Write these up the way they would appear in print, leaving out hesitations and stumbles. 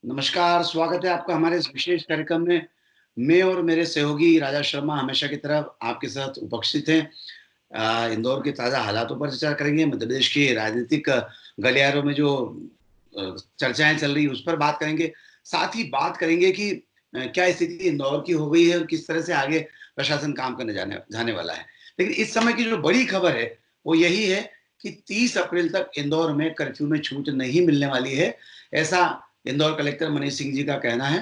नमस्कार, स्वागत है आपका हमारे इस विशेष कार्यक्रम में। मैं और मेरे सहयोगी राजा शर्मा हमेशा की तरह आपके साथ उपस्थित हैं। इंदौर के ताज़ा हालातों पर चर्चा करेंगे, मध्य प्रदेश के राजनीतिक गलियारों में जो चर्चाएँ चल रही हैं, उस पर बात करेंगे। साथ ही बात करेंगे कि क्या स्थिति इंदौर की हो गई है और किस तरह से आगे प्रशासन काम करने जाने जाने वाला है। लेकिन इस समय की जो बड़ी खबर है, वो यही है कि 30 अप्रैल तक इंदौर में कर्फ्यू में छूट नहीं मिलने वाली है। ऐसा इंदौर कलेक्टर मनीष सिंह जी का कहना है।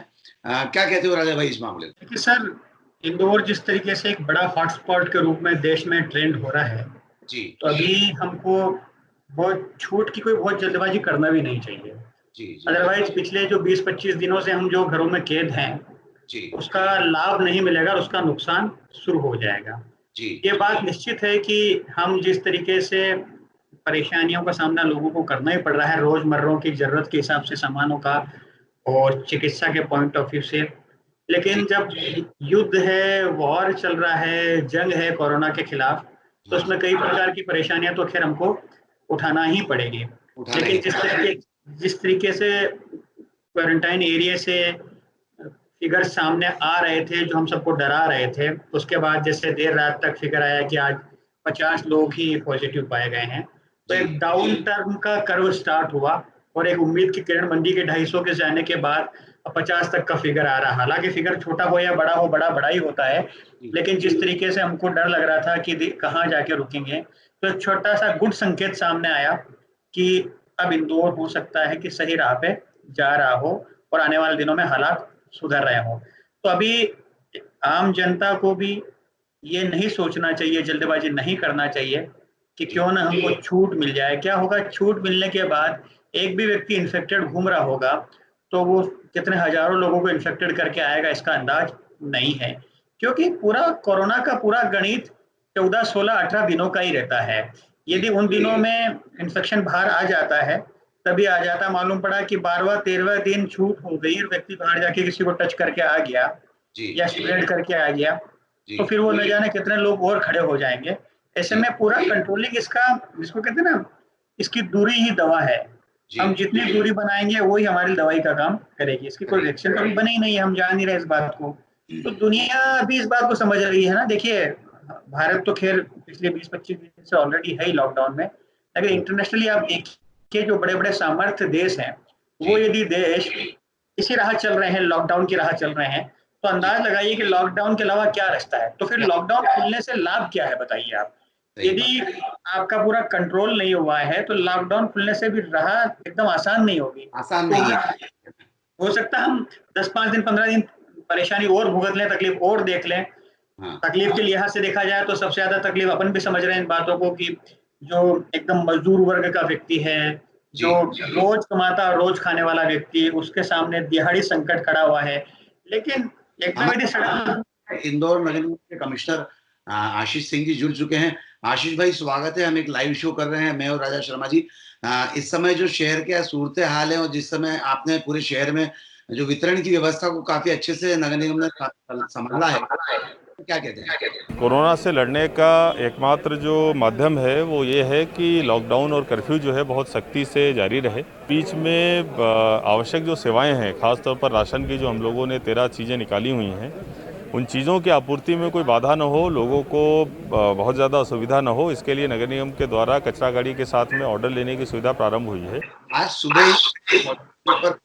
क्या कहते हो राजा भाई इस मामले में? देखिए सर, इंदौर जिस तरीके से एक बड़ा हॉटस्पॉट के रूप में देश में ट्रेंड हो रहा है, जी, तो अभी हमको बहुत छूट की कोई बहुत जल्दबाजी करना भी नहीं चाहिए। जी, जी, अदरवाइज पिछले जो 20-25 दिनों से हम जो घरों में कैद हैं, जी, उसका लाभ नहीं मिलेगा और उसका नुकसान शुरू हो जाएगा। जी, ये बात निश्चित है कि हम जिस तरीके से परेशानियों का सामना लोगों को करना ही पड़ रहा है रोजमर्रा की जरूरत के हिसाब से सामानों का और चिकित्सा के पॉइंट ऑफ व्यू से, जी, लेकिन जब युद्ध है, वॉर चल रहा है, जंग है कोरोना के खिलाफ, तो हाँ, उसमें कई प्रकार की परेशानियां तो खैर हमको उठाना ही पड़ेगी। उठाना लेकिन ही जिस तरीके से क्वारंटाइन एरिया से फिगर सामने आ रहे थे जो हम सबको डरा रहे थे, उसके बाद जैसे देर रात तक फिगर आया कि आज 50 लोग ही पॉजिटिव पाए गए हैं, तो जी, एक डाउन टर्म का कर्व स्टार्ट हुआ और एक उम्मीद की किरण मंदी के 250 के जाने के बाद 50 तक का फिगर आ रहा। हालांकि फिगर छोटा हो या बड़ा हो, बड़ा बड़ा ही होता है, जी, लेकिन जिस तरीके से हमको डर लग रहा था कि कहाँ जाके रुकेंगे, तो एक छोटा सा गुड संकेत सामने आया कि अब इंदौर हो सकता है कि सही राह पे जा रहा हो और आने वाले दिनों में हालात सुधर रहे हों। तो अभी आम जनता को भी ये नहीं सोचना चाहिए, जल्दबाजी नहीं करना चाहिए कि जी, क्यों ना हमको छूट मिल जाए। क्या होगा, छूट मिलने के बाद एक भी व्यक्ति इन्फेक्टेड घूम रहा होगा, तो वो कितने हजारों लोगों को इन्फेक्टेड करके आएगा इसका अंदाज नहीं है। क्योंकि पूरा कोरोना का पूरा गणित 14, 16, 18 दिनों का ही रहता है। जी, यदि उन दिनों में इन्फेक्शन बाहर आ जाता है, तभी आ जाता। मालूम पड़ा कि 12वां 13वां दिन छूट हो गई और व्यक्ति बाहर जाके किसी को टच करके आ गया जी, या स्प्रेड करके आ गया, तो जी, फिर वो न जाने कितने लोग और खड़े हो जाएंगे। ऐसे जी, में पूरा कंट्रोलिंग इसका, जिसको कहते हैं ना, इसकी दूरी ही दवा है। हम जी, जितनी दूरी बनाएंगे वही हमारी दवाई का काम करेगी। इसकी कोई करेगी। वैक्सीन कभी बनी ही नहीं है, हम जान नहीं रहे इस बात को। तो दुनिया अभी इस बात को समझ रही है ना। देखिए, भारत तो खैर पिछले 20-25 दिन से ऑलरेडी है ही लॉकडाउन में, लेकिन इंटरनेशनली आप देखिए जो बड़े बड़े सामर्थ्य देश हैं, वो जी, यदि देश इसी राह चल रहे हैं, लॉकडाउन की राह चल रहे हैं, तो जी, अंदाज लगाइए कि लॉकडाउन के अलावा क्या रास्ता है। तो फिर क्या लॉकडाउन खुलने से लाभ क्या है, बताइए आप। सही बात, यदि आपका पूरा कंट्रोल नहीं हुआ है, तो लॉकडाउन खुलने से भी राह एकदम आसान नहीं होगी। आसान तो नहीं है। हो सकता है हम 10-5 दिन 15 दिन परेशानी और भुगत लें, तकलीफ और देख लें। हाँ, तकलीफ के लिहाज से देखा जाए तो सबसे ज्यादा तकलीफ अपन भी समझ रहे हैं इन बातों को कि जो एकदम मजदूर वर्ग का व्यक्ति है, जो जी, रोज कमाता और रोज खाने वाला व्यक्ति, उसके सामने दिहाड़ी संकट खड़ा हुआ है। लेकिन एकदम यदि हमारे सड़क इंदौर नगर निगम के कमिश्नर आशीष सिंह जी जुड़ चुके हैं। आशीष भाई स्वागत है। हम एक लाइव शो कर रहे हैं, मैं और राजा शर्मा जी। इस समय जो शहर के सूरत हाल है और जिस समय आपने पूरे शहर में जो वितरण की व्यवस्था को काफी अच्छे से नगर निगम ने संभाला है, तो क्या कहते हैं? कोरोना से लड़ने का एकमात्र जो माध्यम है वो ये है कि लॉकडाउन और कर्फ्यू जो है बहुत सख्ती से जारी रहे। बीच में आवश्यक जो सेवाएं हैं, खासतौर पर राशन की जो हम लोगों ने 13 चीज़ें निकाली हुई हैं, उन चीज़ों की आपूर्ति में कोई बाधा न हो, लोगों को बहुत ज़्यादा असुविधा न हो, इसके लिए नगर निगम के द्वारा कचरा गाड़ी के साथ में ऑर्डर लेने की सुविधा प्रारंभ हुई है। आज सुबह ही पर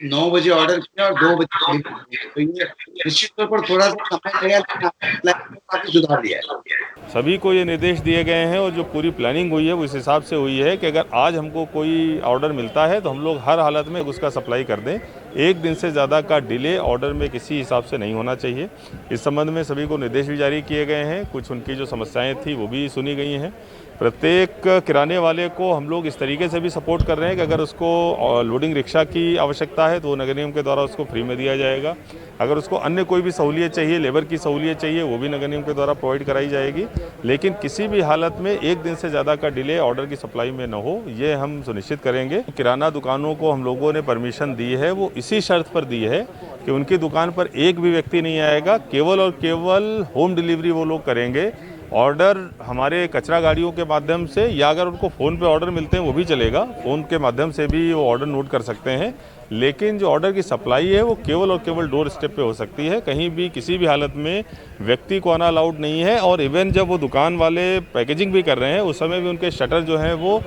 9 बजे ऑर्डर किया और 2 बजे डिलीवरी हुई। तो ये निश्चित तौर पर थोड़ा सा समय लगेगा, लेकिन आपने प्लान को काफी सुधार दिया है। सभी को ये निर्देश दिए गए हैं और जो पूरी प्लानिंग हुई है वो इस हिसाब से हुई है कि अगर आज हमको कोई ऑर्डर मिलता है तो हम लोग हर हालत में उसका सप्लाई कर दें। एक दिन से ज़्यादा का डिले ऑर्डर में किसी हिसाब से नहीं होना चाहिए। इस संबंध में सभी को निर्देश भी जारी किए गए हैं। कुछ उनकी जो समस्याएं थी वो भी सुनी गई हैं। प्रत्येक किराने वाले को हम लोग इस तरीके से भी सपोर्ट कर रहे हैं कि अगर उसको लोडिंग रिक्शा की आवश्यकता है तो वो नगर निगम के द्वारा उसको फ्री में दिया जाएगा। अगर उसको अन्य कोई भी सहूलियत चाहिए, लेबर की सहूलियत चाहिए, वो भी नगर निगम के द्वारा प्रोवाइड कराई जाएगी। लेकिन किसी भी हालत में एक दिन से ज़्यादा का डिले ऑर्डर की सप्लाई में न हो, ये हम सुनिश्चित करेंगे। किराना दुकानों को हम लोगों ने परमिशन दी है, वो इसी शर्त पर दी है कि उनकी दुकान पर एक भी व्यक्ति नहीं आएगा, केवल और केवल होम डिलीवरी वो लोग करेंगे। ऑर्डर हमारे कचरा गाड़ियों के माध्यम से, या अगर उनको फ़ोन पे ऑर्डर मिलते हैं वो भी चलेगा, फ़ोन के माध्यम से भी वो ऑर्डर नोट कर सकते हैं। लेकिन जो ऑर्डर की सप्लाई है वो केवल और केवल डोर स्टेप पे हो सकती है, कहीं भी किसी भी हालत में व्यक्ति को आना अलाउड नहीं है। और इवन जब वो दुकान वाले पैकेजिंग भी कर रहे हैं उस समय भी उनके शटर जो हैं वो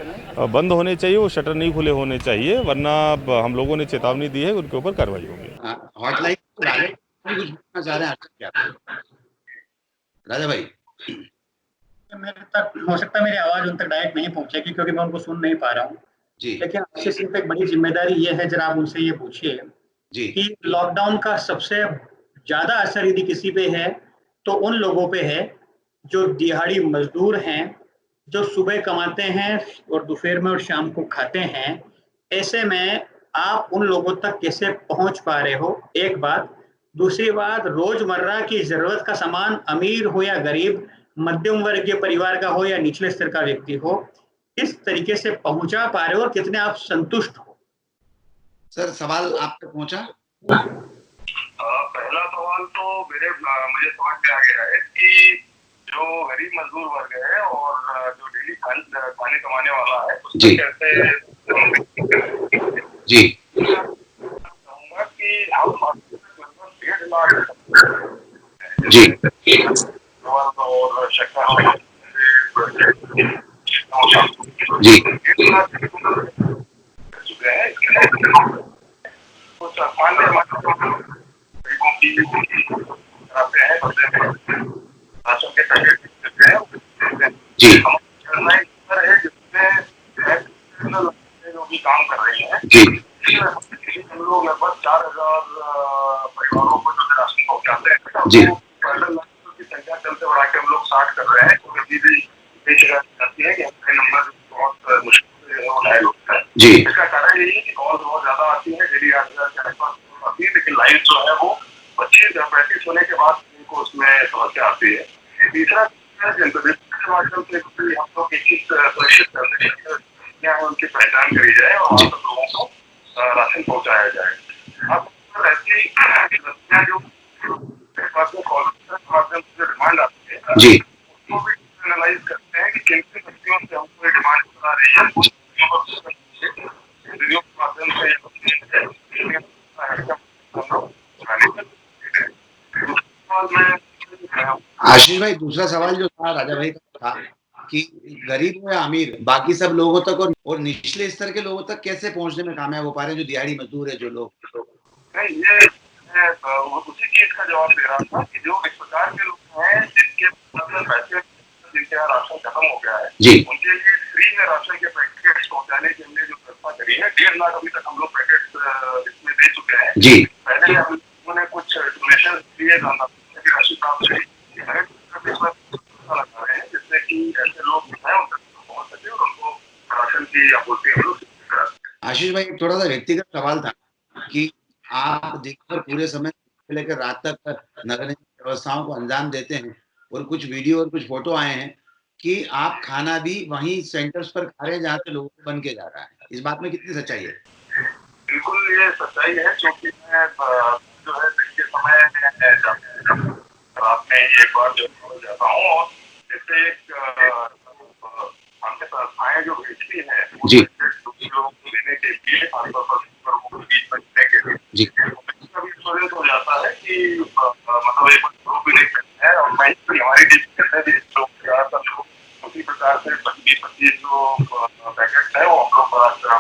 बंद होने चाहिए, वो शटर नहीं खुले होने चाहिए, वरना हम लोगों ने चेतावनी दी है, उनके ऊपर कार्रवाई होगी। हॉटलाइन कुछ बोलना चाह रहे हैं क्या राजा भाई? मेरे तक हो सकता है मेरी आवाज उन तक डायरेक्ट नहीं पहुंचेगी क्योंकि मैं उनको सुन नहीं पा रहा हूँ जी लेकिन आपसे सिर्फ एक बड़ी जिम्मेदारी ये है, जरा आप उनसे ये पूछिए जी कि लॉकडाउन का सबसे ज्यादा असर यदि किसी पे है तो उन लोगों पे है जो दिहाड़ी मजदूर हैं, जो सुबह कमाते हैं और दोपहर में और शाम को खाते हैं। ऐसे में आप उन लोगों तक कैसे पहुंच पा रहे हो, एक बात। दूसरी बात, रोजमर्रा की जरूरत का सामान अमीर हो या गरीब, मध्यम वर्गीय परिवार का हो या निचले स्तर का व्यक्ति हो, किस तरीके से पहुंचा पा रहे हो और कितने आप संतुष्ट हो? सर, सवाल आप तक पहुंचा? पहला सवाल तो मुझे समझ में आ गया है कि जो गरीब मजदूर वर्ग है और जो डेली खाने कमाने वाला है उसको कैसे जी कहूँगा कि हम 1.5 लाख जी और शक्कर जी चुके हैं। कुछ सामान्य गरीबों की आते हैं राशन के पैकेट देते हैं जी है जिसमें जो भी काम कर रही हैं जी हम लोग लगभग 4000 परिवारों को जो राशन पहुँचाते हैं जी की संख्या चलते बढ़ा के हम लोग 60 कर रहे हैं। कभी भी ये शिकायत आती है कि हमारे नंबर बहुत मुश्किल से डायल होता है। जी इसका कारण यही है कि कॉल बहुत ज्यादा आती है, डेली 8000 के आसपास आती है, लेकिन लाइन जो है वो 25-35 होने के बाद उनको उसमें समस्या आती है। तीसरा जनप्रतिनिधि के माध्यम से हम लोग एक चीज सुनिश्चित करते हैं उनकी पहचान करी जाए और वहाँ तक लोगों को राशन पहुँचाया जाए। अब ऐसी जो माध्यम से डिमांड आती है जी उसको भी एनालाइज करते हैं कि किन किन व्यक्तियों से हमको डिमांड बता रही है माध्यम से। आशीष भाई, दूसरा सवाल जो था राजा भाई का था कि गरीब हो या अमीर, बाकी सब लोगों तक और निचले स्तर के लोगों तक कैसे पहुंचने में कामयाब हो पा रहे हैं, जो दिहाड़ी मजदूर है, जो लोग? नहीं, ये उसी चीज का जवाब दे रहा था कि जो इस प्रकार के लोग हैं जिनके पैसे जिनके यहाँ राशन खत्म हो गया है जी उनके लिए फ्री में राशन के पैकेट पहुँचाने के लिए जो व्यवस्था करी है, 1.5 लाख अभी तक हम लोग पैकेट इसमें दे चुके हैं। जी पहले हम लोगों ने कुछ डोनेशन दिए राशि प्राप्त लगा रहे हैं जिससे कि ऐसे लोग हैं उन तक पहुँच सके और उनको राशन की आपूर्ति हम लोग करा सकें। आशीष भाई, थोड़ा सा व्यक्तिगत सवाल था कि आप देखकर पूरे समय से लेकर रात तक नगर निगम व्यवस्थाओं को अंजाम देते हैं और कुछ वीडियो और कुछ फोटो आए हैं कि आप खाना भी वहीं सेंटर्स पर खा रहे हैं जहाँ से लोगों को बन के जा रहा है। इस बात में कितनी सच्चाई है? बिल्कुल ये सच्चाई है, क्योंकि मैं जो है दिन के समय रात में एक बार जो जाता हूँ और जैसे एक हमसे संस्थाएं जो भेजती हैं जी लोगों को देने के लिए बचने के लिए जी कभी इंश्योरेंस हो जाता है कि मतलब एक ग्रुप भी नहीं करते हैं और मैं हमारी टीम भी लोग उसी प्रकार से 20-25 जो पैकेट है वो हम लोग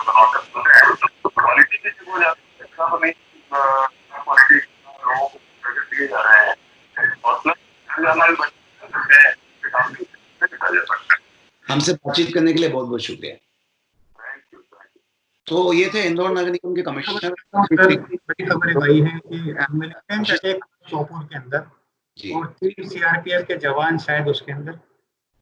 बनाकर हैं। क्वालिटी की हो जाती है, नहीं क्वालिटी लोगों को पैकेट दिए जा रहे हैं और प्लस हमसे बातचीत करने के लिए बहुत बहुत शुक्रिया। तो ये थे इंदौर नगर निगम के कमिश्नर। बड़ी खबर भाई है कि मिलिटेंट अटैक सोपोर के अंदर और 3 सीआरपीएफ के जवान शायद उसके अंदर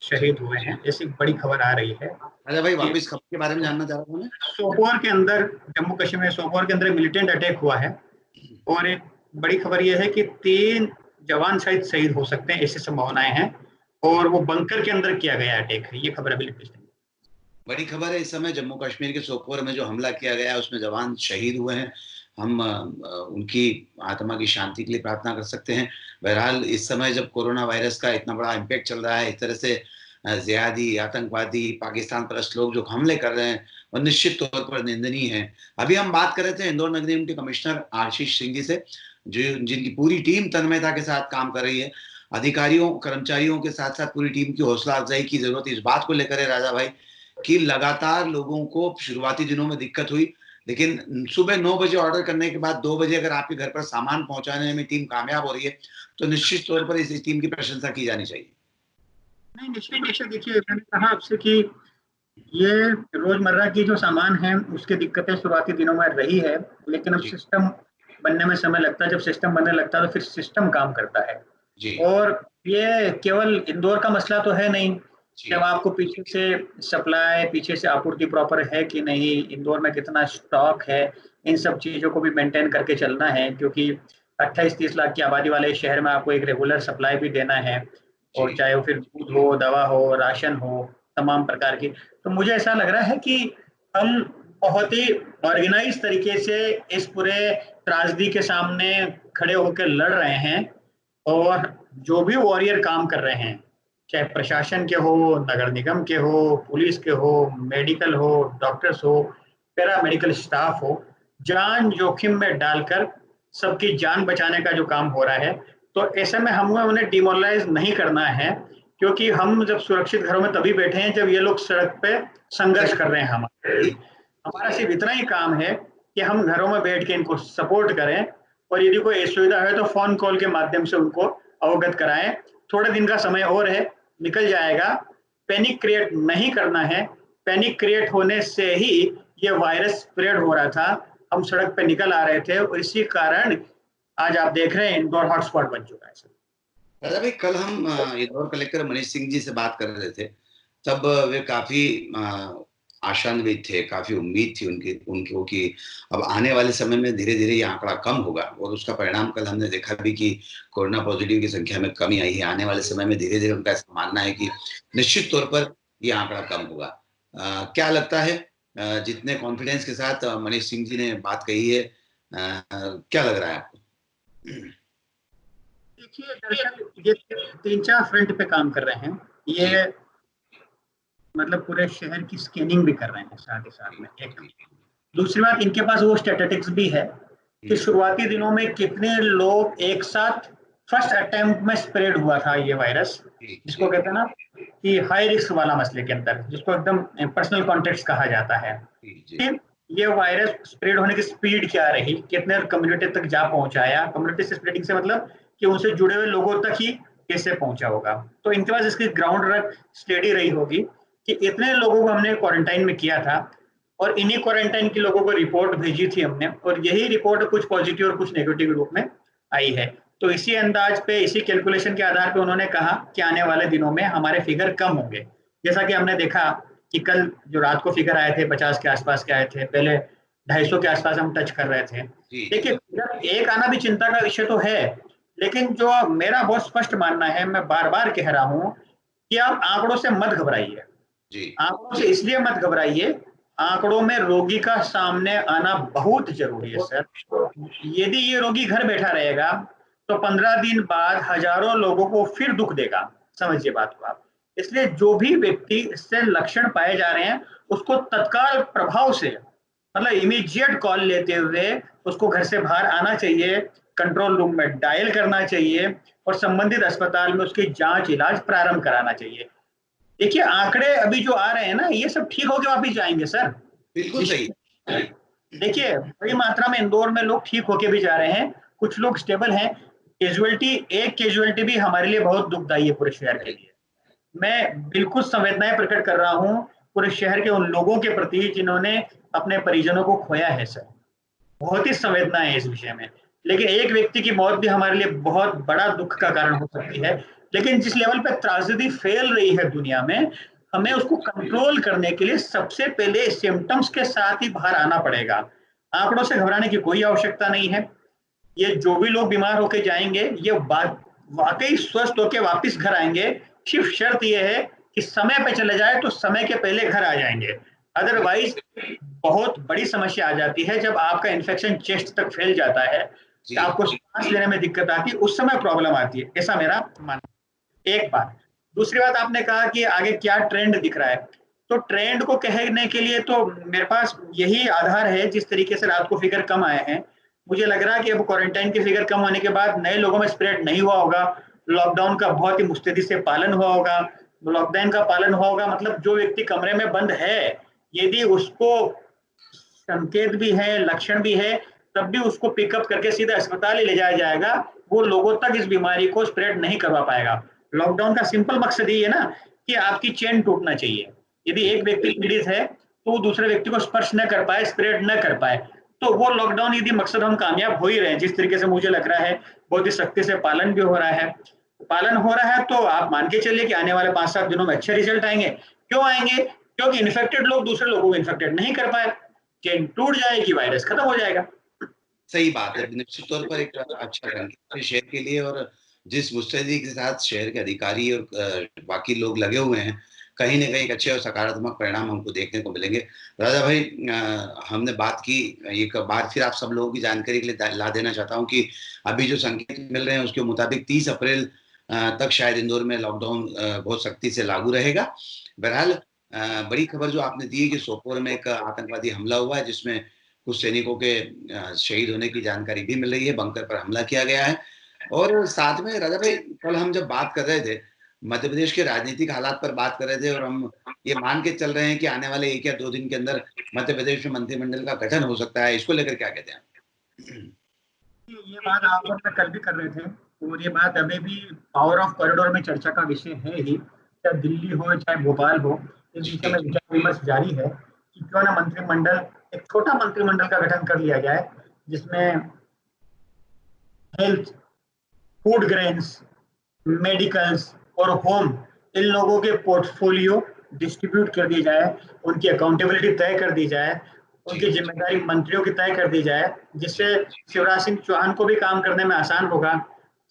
शहीद हुए हैं, ऐसी बड़ी खबर आ रही है। राजा भाई, वापस खबर के बारे में जानना चाह रहा हूँ मैं। सोपोर के अंदर, जम्मू कश्मीर में सोपोर के अंदर मिलिटेंट अटैक हुआ है और एक बड़ी खबर यह है कि 3 जवान शायद शहीद हो सकते हैं, ऐसी संभावनाएं हैं और वो बंकर के अंदर किया गया अटैक है। ये खबर अभी लेटेस्ट है। बड़ी खबर है, इस समय जम्मू कश्मीर के सोपोर में जो हमला किया गया उसमें जवान शहीद हुए हैं। हम उनकी आत्मा की शांति के लिए प्रार्थना कर सकते हैं। बहरहाल इस समय जब कोरोना वायरस का इतना बड़ा इम्पैक्ट चल रहा है, इस तरह से जिहादी, आतंकवादी, पाकिस्तान परस्त लोग जो हमले कर रहे हैं, वो निश्चित तौर पर निंदनीय है। अभी हम बात कर रहे थे इंदौर नगर निगम के कमिश्नर आशीष सिंह जी से, जो जिनकी पूरी टीम तन्मयता के साथ काम कर रही है। अधिकारियों, कर्मचारियों के साथ साथ पूरी टीम की हौसला अफजाई की जरूरत इस बात को लेकर है राजा भाई, कि लगातार लोगों को शुरुआती दिनों में दिक्कत हुई, लेकिन सुबह 9 बजे ऑर्डर करने के बाद 2 बजे अगर आपके घर पर सामान पहुंचाने में टीम कामयाब हो रही है, तो निश्चित तौर पर इस टीम की प्रशंसा की जानी चाहिए। नहीं, निश्चित देखिए, मैंने कहा आपसे कि ये रोजमर्रा की जो सामान है उसकी दिक्कतें शुरुआती दिनों में रही है, लेकिन अब सिस्टम बनने में समय लगता है। जब सिस्टम बनने लगता है तो फिर सिस्टम काम करता है जी। और ये केवल इंदौर का मसला तो है नहीं। जब आपको पीछे से सप्लाई, पीछे से आपूर्ति प्रॉपर है कि नहीं, इंदौर में कितना स्टॉक है, इन सब चीजों को भी मेंटेन करके चलना है, क्योंकि 28-30 लाख की आबादी वाले शहर में आपको एक रेगुलर सप्लाई भी देना है, और चाहे वो फिर दूध हो, दवा हो, राशन हो, तमाम प्रकार की। तो मुझे ऐसा लग रहा है कि हम बहुत ही ऑर्गेनाइज तरीके से इस पूरे त्रासदी के सामने खड़े होकर लड़ रहे हैं, और जो भी वॉरियर काम कर रहे हैं, चाहे प्रशासन के हो, नगर निगम के हो, पुलिस के हो, मेडिकल हो, डॉक्टर्स हो, पैरा मेडिकल स्टाफ हो, जान जोखिम में डालकर सबकी जान बचाने का जो काम हो रहा है, तो ऐसे में हमें उन्हें डिमोरलाइज नहीं करना है, क्योंकि हम जब सुरक्षित घरों में तभी बैठे हैं जब ये लोग सड़क पे संघर्ष कर रहे हैं। हमारा सिर्फ इतना ही काम है कि हम घरों में बैठ के इनको सपोर्ट करें, और यदि कोई असुविधा है तो फोन कॉल के माध्यम से उनको अवगत कराएं। थोड़े दिन का समय और है, निकल जाएगा। पैनिक क्रिएट नहीं करना है। पैनिक क्रिएट होने से ही ये वायरस स्प्रेड हो रहा था, हम सड़क पे निकल आ रहे थे, और इसी कारण आज आप देख रहे हैं इंदौर हॉटस्पॉट बन चुका है। दादा भाई, कल हम इंदौर कलेक्टर मनीष सिंह जी से बात कर रहे थे, तब वे काफी आशान्वित थे, काफी उम्मीद थी उनको कि अब आने वाले समय में धीरे धीरे ये आंकड़ा कम होगा, और उसका परिणाम कल हमने देखा भी कि कोरोना पॉजिटिव की संख्या में कमी आई है। आने वाले समय में धीरे धीरे उनका ऐसा मानना है कि निश्चित तौर पर ये आंकड़ा कम होगा। क्या लगता है, जितने कॉन्फिडेंस के साथ मनीष सिंह जी ने बात कही है, क्या लग रहा है आपको? देखिए, दरअसल ये 3-4 फ्रंट पे काम कर रहे हैं। ये मतलब पूरे शहर की स्कैनिंग भी कर रहे हैं साथ ही साथ में। एक दूसरी बात, इनके पास वो स्टैटिस्टिक्स भी है कि शुरुआती दिनों में कितने लोग एक साथ फर्स्ट अटेम्प्ट में स्प्रेड हुआ था ये वायरस, जिसको कहते हैं ना कि हाई रिस्क वाला मसले के अंदर, जिसको एकदम पर्सनल कॉन्टेक्ट कहा जाता है। ये वायरस स्प्रेड होने की स्पीड क्या रही, कितने कम्युनिटी तक जा पहुंचाया, कम्युनिटी से स्प्रेडिंग से मतलब कि उनसे जुड़े हुए लोगों तक ही कैसे पहुंचा होगा। तो इनके पास इसकी ग्राउंड वर्क स्टडी रही होगी कि इतने लोगों को हमने क्वारंटाइन में किया था, और इन्हीं क्वारंटाइन के लोगों को रिपोर्ट भेजी थी हमने, और यही रिपोर्ट कुछ पॉजिटिव और कुछ नेगेटिव रूप में आई है। तो इसी अंदाज पे, इसी कैलकुलेशन के आधार पे उन्होंने कहा कि आने वाले दिनों में हमारे फिगर कम होंगे। जैसा कि हमने देखा कि कल जो रात को फिगर आए थे 50 के आसपास के आए थे, पहले 250 के आसपास हम टच कर रहे थे। देखिए, एक आना भी चिंता का विषय तो है, लेकिन जो मेरा बहुत स्पष्ट मानना है, मैं बार बार कह रहा हूं कि आप आंकड़ों से मत घबराइए। आंकड़ों से इसलिए मत घबराइए, आंकड़ों में रोगी का सामने आना बहुत जरूरी है सर। यदि ये रोगी घर बैठा रहेगा तो 15 दिन बाद हजारों लोगों को फिर दुख देगा। समझिए बात को आप। इसलिए जो भी व्यक्ति इससे लक्षण पाए जा रहे हैं, उसको तत्काल प्रभाव से, मतलब इमीडिएट कॉल लेते हुए उसको घर से बाहर आना चाहिए, कंट्रोल रूम में डायल करना चाहिए, और संबंधित अस्पताल में उसकी जांच इलाज प्रारंभ कराना चाहिए। देखिए, आंकड़े अभी जो आ रहे हैं ना, ये सब ठीक होके वापिस जाएंगे सर। बिल्कुल सही। देखिए, बड़ी मात्रा में इंदौर में लोग ठीक होके भी जा रहे हैं, कुछ लोग स्टेबल हैं। एक कैजुअलिटी भी हमारे लिए बहुत दुखदायी है पूरे शहर के लिए। मैं बिल्कुल संवेदनाएं प्रकट कर रहा हूं पूरे शहर के उन लोगों के प्रति जिन्होंने अपने परिजनों को खोया है सर। बहुत ही संवेदना है इस विषय में। लेकिन एक व्यक्ति की मौत भी हमारे लिए बहुत बड़ा दुख का कारण हो सकती है। लेकिन जिस लेवल पे त्रासदी फैल रही है दुनिया में, हमें उसको कंट्रोल करने के लिए सबसे पहले सिम्टम्स के साथ ही बाहर आना पड़ेगा। आंकड़ों से घबराने की कोई आवश्यकता नहीं है। ये जो भी लोग बीमार होकर जाएंगे, ये वाकई स्वस्थ होकर वापस घर आएंगे। सिर्फ शर्त यह है कि समय पे चले जाए तो समय के पहले घर आ जाएंगे। अदरवाइज बहुत बड़ी समस्या आ जाती है जब आपका इन्फेक्शन चेस्ट तक फैल जाता है, जी। आपको सांस लेने में दिक्कत आती है, उस समय प्रॉब्लम आती है, ऐसा मेरा मानना। एक बात। दूसरी बात, आपने कहा कि आगे क्या ट्रेंड दिख रहा है, तो ट्रेंड को कहने के लिए तो मेरे पास यही आधार है, जिस तरीके से रात को फिगर कम आए हैं, मुझे लग रहा है कि अब क्वारंटाइन की फिगर कम होने के बाद नए लोगों में स्प्रेड नहीं हुआ होगा, लॉकडाउन का बहुत ही मुस्तैदी से पालन हुआ होगा। लॉकडाउन का पालन हुआ होगा मतलब जो व्यक्ति कमरे में बंद है, यदि उसको संकेत भी है, लक्षण भी है, तब भी उसको पिकअप करके सीधा अस्पताल ही ले जाया जाएगा, वो लोगों तक इस बीमारी को स्प्रेड नहीं करवा पाएगा। लॉकडाउन का सिंपल मकसद ये है ना कि आपकी चेन टूटना चाहिए। यदि एक व्यक्ति पीड़ित है तो वो दूसरे व्यक्ति को स्पर्श न कर पाए, स्प्रेड न कर पाए, तो वो लॉकडाउन यदि मकसद हम कामयाब हो ही रहे हैं, जिस तरीके से मुझे लग रहा है बहुत ही सख्ती से पालन भी हो रहा है, तो आप मान के चलिए कि आने वाले 5-7 दिनों में अच्छे रिजल्ट आएंगे। क्यों आएंगे? क्योंकि इन्फेक्टेड लोग दूसरे लोगों को इन्फेक्टेड नहीं कर पाए, चेन टूट जाएगी, वायरस खत्म हो जाएगा। सही बात है, निश्चित तौर पर एक अच्छा संकेत है शहर के लिए, और जिस मुस्तैदी के साथ शहर के अधिकारी और बाकी लोग लगे हुए हैं, कहीं न कहीं एक अच्छे और सकारात्मक परिणाम हमको देखने को मिलेंगे। राजा भाई, हमने बात की, एक बार फिर आप सब लोगों की जानकारी के लिए ला देना चाहता हूँ कि अभी जो संकेत मिल रहे हैं उसके मुताबिक 30 अप्रैल तक शायद इंदौर में लॉकडाउन बहुत सख्ती से लागू रहेगा। बहरहाल बड़ी खबर जो आपने दी है कि सोपोर में एक आतंकवादी हमला हुआ है, जिसमें कुछ सैनिकों के शहीद होने की जानकारी भी मिल रही है, बंकर पर हमला किया गया है। और साथ में राजा भाई, कल हम जब बात कर रहे थे, मध्य प्रदेश के राजनीतिक हालात पर बात कर रहे थे, और हम ये मान के चल रहे हैं कि आने वाले 1 या 2 दिन के अंदर मध्य प्रदेश में मंत्रिमंडल का गठन हो सकता है। इसको लेकर क्या कहते हैं? ये बात आप लोग कल भी कर रहे थे, और ये बात अभी भी पावर ऑफ कॉरिडोर में चर्चा का विषय है ही, चाहे दिल्ली हो चाहे भोपाल हो, इस विषय में विचार विमर्श जारी है कि क्यों ना मंत्रिमंडल, एक छोटा मंत्रिमंडल का गठन कर लिया जाए, जिसमें हेल्थ, फूड ग्रेन्स, मेडिकल्स और होम, इन लोगों के पोर्टफोलियो डिस्ट्रीब्यूट कर दी जाए, उनकी अकाउंटेबिलिटी तय कर दी जाए, उनकी जिम्मेदारी मंत्रियों की तय कर दी जाए, जिससे शिवराज सिंह चौहान को भी काम करने में आसान होगा,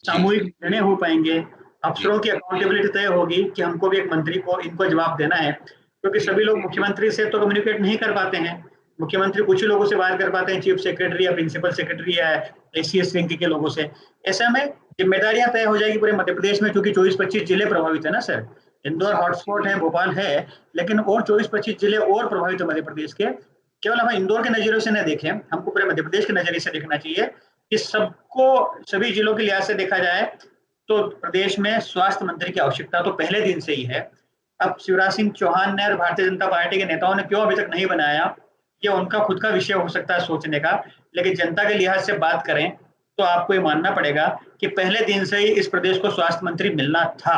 सामूहिक निर्णय हो पाएंगे, अफसरों की अकाउंटेबिलिटी तय होगी कि हमको भी एक मंत्री को इनको जवाब देना है, क्योंकि सभी लोग मुख्यमंत्री से तो कम्युनिकेट नहीं कर पाते हैं। मुख्यमंत्री कुछ ही लोगों से बात कर पाते हैं, चीफ सेक्रेटरी या प्रिंसिपल सेक्रेटरी या एसीएस रैंक के लोगों से। ऐसे में जिम्मेदारियां तय हो जाएगी पूरे मध्य प्रदेश में, क्योंकि 24-25 जिले प्रभावित है ना सर। इंदौर हॉटस्पॉट है, भोपाल है, लेकिन और 24-25 जिले और प्रभावित है मध्य प्रदेश के। केवल हम इंदौर के नजरिए से न देखें, हमको पूरे मध्य प्रदेश के नजरिए से देखना चाहिए कि सबको, सभी जिलों के लिहाज से देखा जाए तो प्रदेश में स्वास्थ्य मंत्री की आवश्यकता तो पहले दिन से ही है। अब शिवराज सिंह चौहान ने और भारतीय जनता पार्टी के नेताओं ने क्यों अभी तक नहीं बनाया, ये उनका खुद का विषय हो सकता है सोचने का, लेकिन जनता के लिहाज से बात करें तो आपको ये मानना पड़ेगा कि पहले दिन से ही इस प्रदेश को स्वास्थ्य मंत्री मिलना था।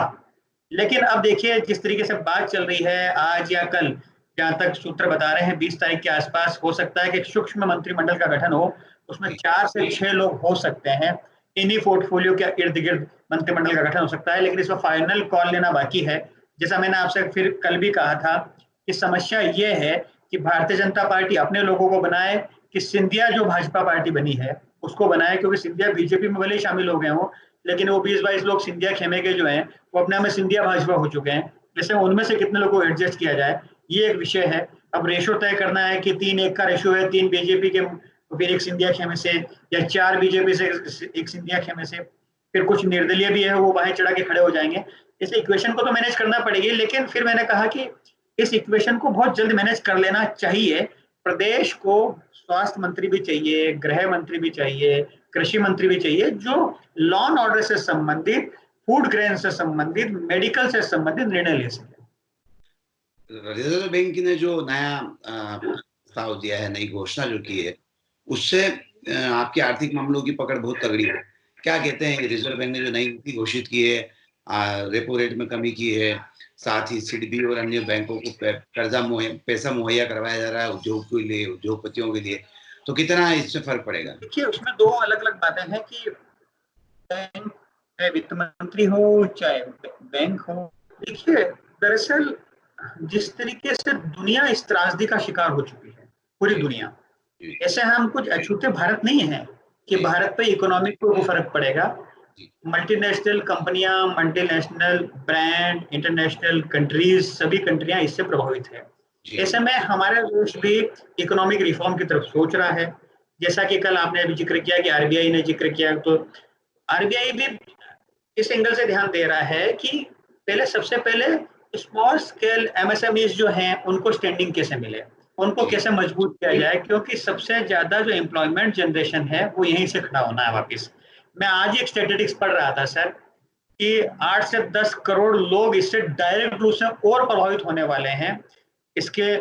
लेकिन अब देखिए जिस तरीके से बात चल रही है, आज या कल, जहां तक सूत्र बता रहे हैं 20 तारीख के आसपास हो सकता है कि सूक्ष्म मंत्रिमंडल का गठन हो, उसमें 4 से 6 लोग हो सकते हैं, इन्हीं पोर्टफोलियो के इर्द गिर्द मंत्रिमंडल का गठन हो सकता है, लेकिन इसमें फाइनल कॉल लेना बाकी है। जैसा मैंने आपसे फिर कल भी कहा था कि समस्या ये है कि भारतीय जनता पार्टी अपने लोगों को बनाए कि सिंधिया जो भाजपा पार्टी बनी है उसको बनाए, क्योंकि सिंधिया बीजेपी में भले ही शामिल हो गए हों, लेकिन वो 20-22 लोग सिंधिया खेमे के जो हैं वो अपने में सिंधिया भाजपा हो चुके हैं। जैसे उनमें से कितने लोगों को एडजस्ट किया जाए, ये एक विषय है। अब रेशो तय करना है कि 3-1 का रेशो है, 3 बीजेपी के फिर 1 सिंधिया खेमे से, या 4 बीजेपी से 1 सिंधिया खेमे से, फिर कुछ निर्दलीय भी है, वो बाहें चढ़ा के खड़े हो जाएंगे। इस इक्वेशन को तो मैनेज करना पड़ेगी, लेकिन फिर मैंने कहा कि इस इक्वेशन को बहुत जल्द मैनेज कर लेना चाहिए। प्रदेश को स्वास्थ्य मंत्री भी चाहिए, गृह मंत्री भी चाहिए, कृषि मंत्री भी चाहिए, जो लॉ एंड ऑर्डर से संबंधित, फूड ग्रेन से संबंधित, मेडिकल से संबंधित निर्णय ले सके। रिजर्व बैंक ने जो नया प्रस्ताव दिया है, नई घोषणा जो की है, उससे आपके आर्थिक मामलों की पकड़ बहुत तगड़ी है। क्या कहते हैं, रिजर्व बैंक ने जो नई नीति घोषित की है, रेपो रेट में कमी की है, साथ ही सिडबी और अन्य बैंकों को पैसा मुहैया करवाया जा रहा है उद्योग के लिए, उद्योगपतियों के लिए, तो कितना इससे फर्क पड़ेगा? देखिए उसमें 2 अलग-अलग बातें हैं कि बैंक, चाहे वित्त मंत्री हो चाहे बैंक हो। देखिए दरअसल जिस तरीके से दुनिया इस त्रासदी का शिकार हो चुकी है, पूरी दुनिया, ऐसे हम कुछ अछूते भारत नहीं है कि भारत पे इकोनॉमिक को फर्क पड़ेगा। मल्टीनेशनल कंपनियां, मल्टीनेशनल ब्रांड, इंटरनेशनल कंट्रीज, सभी कंट्रियां इससे प्रभावित है। ऐसे में हमारा देश भी इकोनॉमिक रिफॉर्म की तरफ सोच रहा है। जैसा कि कल आपने अभी जिक्र किया कि आरबीआई ने जिक्र किया, तो आरबीआई भी इस एंगल से ध्यान दे रहा है कि पहले सबसे पहले स्मॉल स्केल एमएसएमईज जो हैं उनको स्टैंडिंग कैसे मिले, उनको कैसे मजबूत किया जाए, क्योंकि सबसे ज्यादा जो एम्प्लॉयमेंट जनरेशन है वो यहीं से खड़ा होना है वापस। मैं आज ही एक स्टैटिस्टिक्स पढ़ रहा था सर कि 8 से 10 करोड़ लोग इससे डायरेक्ट रूप से और प्रभावित होने वाले हैं इसके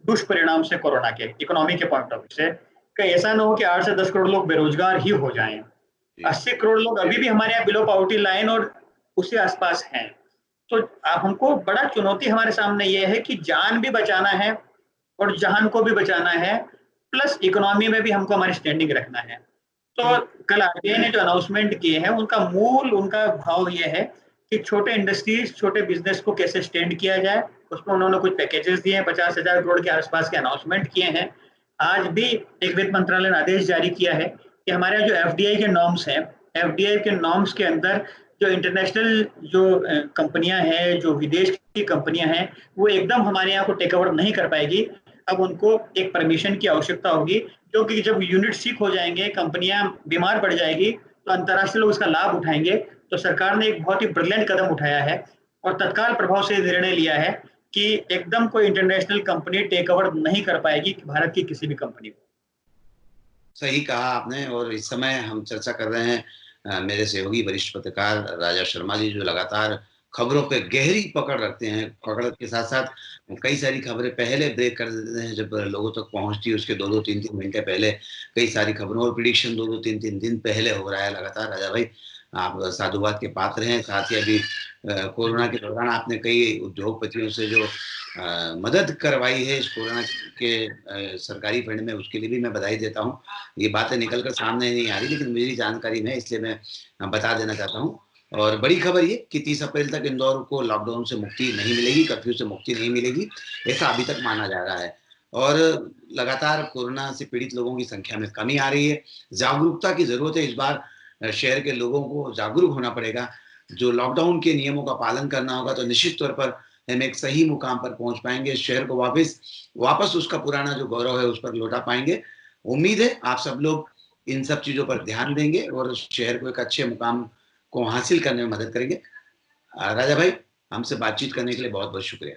दुष्परिणाम से, कोरोना के इकोनॉमी के पॉइंट ऑफ व्यू से। कहीं ऐसा ना हो कि 8 से 10 करोड़ लोग बेरोजगार ही हो जाएं। 80 करोड़ लोग अभी भी हमारे यहाँ बिलो पॉवर्टी लाइन और उसके आसपास हैं। तो हमको बड़ा चुनौती हमारे सामने ये है कि जान भी बचाना है और जहान को भी बचाना है, प्लस इकोनॉमी में भी हमको हमारी स्टैंडिंग रखना है। तो कल आरबीआई ने जो अनाउंसमेंट किए हैं उनका भाव ये है कि छोटे इंडस्ट्रीज, छोटे बिजनेस को कैसे स्टैंड किया जाए। उसमें उन्होंने कुछ पैकेजेस दिए हैं, 50,000 करोड़ के आसपास के अनाउंसमेंट किए हैं। आज भी एक वित्त मंत्रालय ने आदेश जारी किया है कि हमारे जो एफडीआई के नॉर्म्स हैं, एफडीआई के नॉर्म्स के अंदर जो इंटरनेशनल जो कंपनियां हैं, जो विदेश की कंपनियां हैं, वो एकदम हमारे यहाँ को टेक ओवर नहीं कर पाएगी। अब उनको एक परमिशन की आवश्यकता होगी, क्योंकि जब यूनिट सीक हो जाएंगे, कंपनियां बीमार पड़ जाएगी, तो अंतर्राष्ट्रीय लोग इसका लाभ उठाएंगे। तो सरकार ने एक बहुत ही ब्रिलियंट कदम उठाया है और तत्काल प्रभाव से निर्णय लिया है कि एकदम कोई इंटरनेशनल कंपनी टेक ओवर नहीं कर पाएगी भारत की किसी भी कंपनी को। सही कहा आपने। और इस समय हम चर्चा कर रहे हैं मेरे सहयोगी वरिष्ठ पत्रकार राजा शर्मा जी, जो लगातार खबरों पे गहरी पकड़ रखते हैं। पकड़ के साथ साथ कई सारी खबरें पहले ब्रेक कर देते हैं जब लोगों तक पहुंचती है, उसके 2-2, 3-3 घंटे पहले कई सारी खबरों और प्रिडिक्शन 2-2, 3-3 दिन पहले हो रहा है लगातार। राजा भाई, आप साधुवाद के पात्र हैं। साथ ही अभी कोरोना के दौरान आपने कई उद्योगपतियों से जो मदद करवाई है इस कोरोना के सरकारी फंड में, उसके लिए भी मैं बधाई देता हूँ। ये बातें निकल कर सामने नहीं आ रही, लेकिन मेरी जानकारी में, इसलिए मैं बता देना चाहता हूँ। और बड़ी खबर ये कि 30 अप्रैल तक इंदौर को लॉकडाउन से मुक्ति नहीं मिलेगी, कर्फ्यू से मुक्ति नहीं मिलेगी, ऐसा अभी तक माना जा रहा है। और लगातार कोरोना से पीड़ित लोगों की संख्या में कमी आ रही है। जागरूकता की जरूरत है। इस बार शहर के लोगों को जागरूक होना पड़ेगा। जो लॉकडाउन के नियमों का पालन करना होगा, तो निश्चित तौर पर हम एक सही मुकाम पर पहुंच पाएंगे। शहर को वापस उसका पुराना जो गौरव है उस पर लौटा पाएंगे। उम्मीद है आप सब लोग इन सब चीजों पर ध्यान देंगे और शहर को एक अच्छे मुकाम को हासिल करने में मदद करेंगे। राजा भाई, हमसे बातचीत करने के लिए बहुत बहुत शुक्रिया।